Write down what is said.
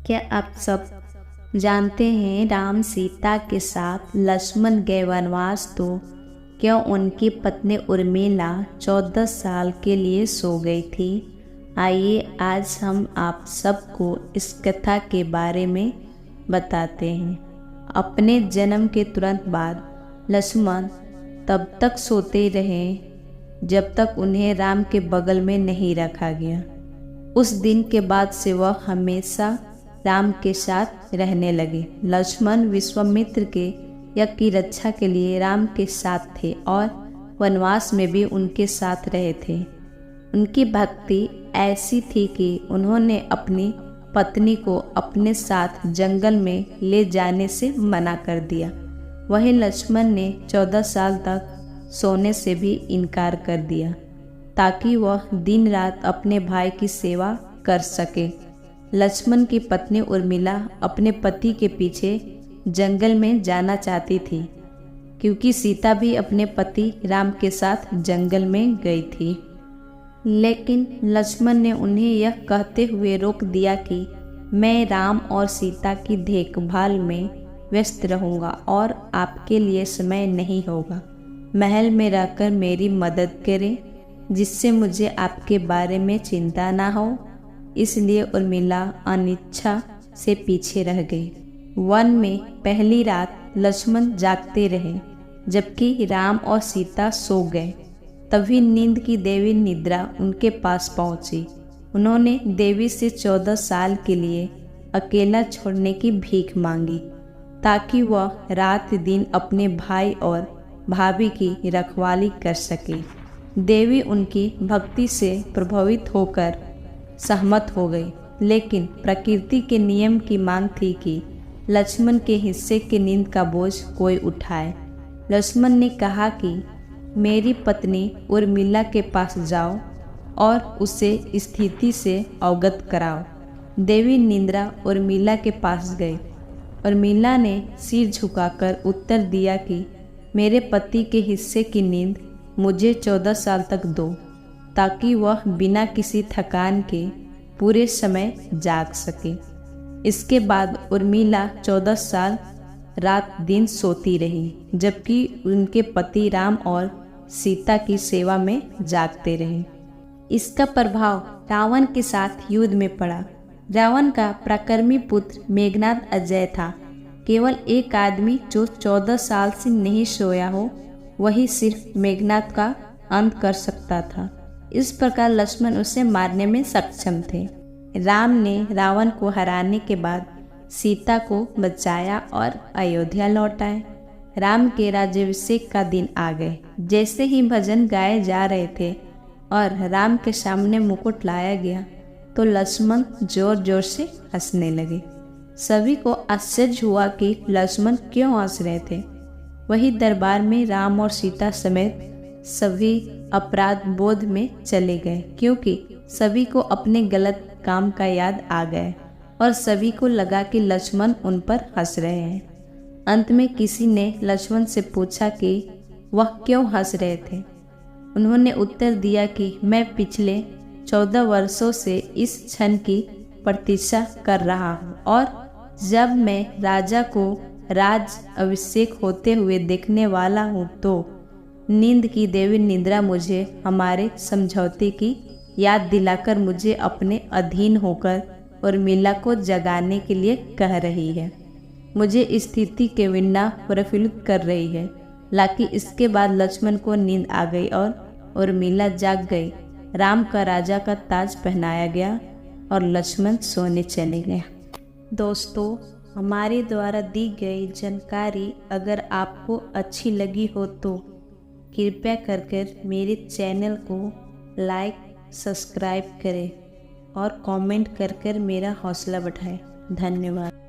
क्या आप सब जानते हैं राम सीता के साथ लक्ष्मण गए वनवास तो क्यों उनकी पत्नी उर्मिला 14 साल के लिए सो गई थी। आइए आज हम आप सबको इस कथा के बारे में बताते हैं। अपने जन्म के तुरंत बाद लक्ष्मण तब तक सोते रहे जब तक उन्हें राम के बगल में नहीं रखा गया। उस दिन के बाद से वह हमेशा राम के साथ रहने लगे। लक्ष्मण विश्वामित्र के यज्ञ की रक्षा के लिए राम के साथ थे और वनवास में भी उनके साथ रहे थे। उनकी भक्ति ऐसी थी कि उन्होंने अपनी पत्नी को अपने साथ जंगल में ले जाने से मना कर दिया। वहीं लक्ष्मण ने 14 साल तक सोने से भी इनकार कर दिया ताकि वह दिन रात अपने भाई की सेवा कर सके। लक्ष्मण की पत्नी उर्मिला अपने पति के पीछे जंगल में जाना चाहती थी क्योंकि सीता भी अपने पति राम के साथ जंगल में गई थी। लेकिन लक्ष्मण ने उन्हें यह कहते हुए रोक दिया कि मैं राम और सीता की देखभाल में व्यस्त रहूँगा और आपके लिए समय नहीं होगा। महल में रहकर मेरी मदद करें जिससे मुझे आपके बारे में चिंता ना हो। इसलिए उर्मिला अनिच्छा से पीछे रह गई। वन में पहली रात लक्ष्मण जागते रहे जबकि राम और सीता सो गए। तभी नींद की देवी निद्रा उनके पास पहुंची। उन्होंने देवी से 14 साल के लिए अकेला छोड़ने की भीख मांगी ताकि वह रात दिन अपने भाई और भाभी की रखवाली कर सके। देवी उनकी भक्ति से प्रभावित होकर सहमत हो गई, लेकिन प्रकृति के नियम की मांग थी कि लक्ष्मण के हिस्से की नींद का बोझ कोई उठाए। लक्ष्मण ने कहा कि मेरी पत्नी उर्मिला के पास जाओ और उसे स्थिति से अवगत कराओ। देवी निद्रा उर्मिला के पास गई। उर्मिला ने सिर झुकाकर उत्तर दिया कि मेरे पति के हिस्से की नींद मुझे 14 साल तक दो ताकि वह बिना किसी थकान के पूरे समय जाग सके। इसके बाद उर्मिला 14 साल रात दिन सोती रही जबकि उनके पति राम और सीता की सेवा में जागते रहे। इसका प्रभाव रावण के साथ युद्ध में पड़ा। रावण का पराक्रमी पुत्र मेघनाद अजेय था। केवल एक आदमी जो 14 साल से नहीं सोया हो वही सिर्फ मेघनाद का अंत कर सकता था। इस प्रकार लक्ष्मण उसे मारने में सक्षम थे। राम ने रावण को हराने के बाद सीता को बचाया और अयोध्या लौटाए। राम के राज्याभिषेक का दिन आ गए। जैसे ही भजन गाए जा रहे थे और राम के सामने मुकुट लाया गया तो लक्ष्मण जोर जोर से हंसने लगे। सभी को आश्चर्य हुआ कि लक्ष्मण क्यों हंस रहे थे। वही दरबार में राम और सीता समेत सभी अपराध बोध में चले गए क्योंकि सभी को अपने गलत काम का याद आ गए और सभी को लगा कि लक्ष्मण उन पर हंस रहे हैं। अंत में किसी ने लक्ष्मण से पूछा कि वह क्यों हंस रहे थे। उन्होंने उत्तर दिया कि मैं पिछले 14 वर्षों से इस क्षण की प्रतीक्षा कर रहा हूँ और जब मैं राजा को राज अभिषेक होते हुए देखने वाला हूँ तो नींद की देवी निद्रा मुझे हमारे समझौते की याद दिलाकर मुझे अपने अधीन होकर उर्मिला को जगाने के लिए कह रही है। मुझे स्थिति के बिना प्रफुल्लित कर रही है। लाकि इसके बाद लक्ष्मण को नींद आ गई और उर्मिला जाग गई। राम का राजा का ताज पहनाया गया और लक्ष्मण सोने चले गए। दोस्तों, हमारे द्वारा दी गई जानकारी अगर आपको अच्छी लगी हो तो कृपया कर मेरे चैनल को लाइक सब्सक्राइब करें और कमेंट कर मेरा हौसला बढ़ाएं। धन्यवाद।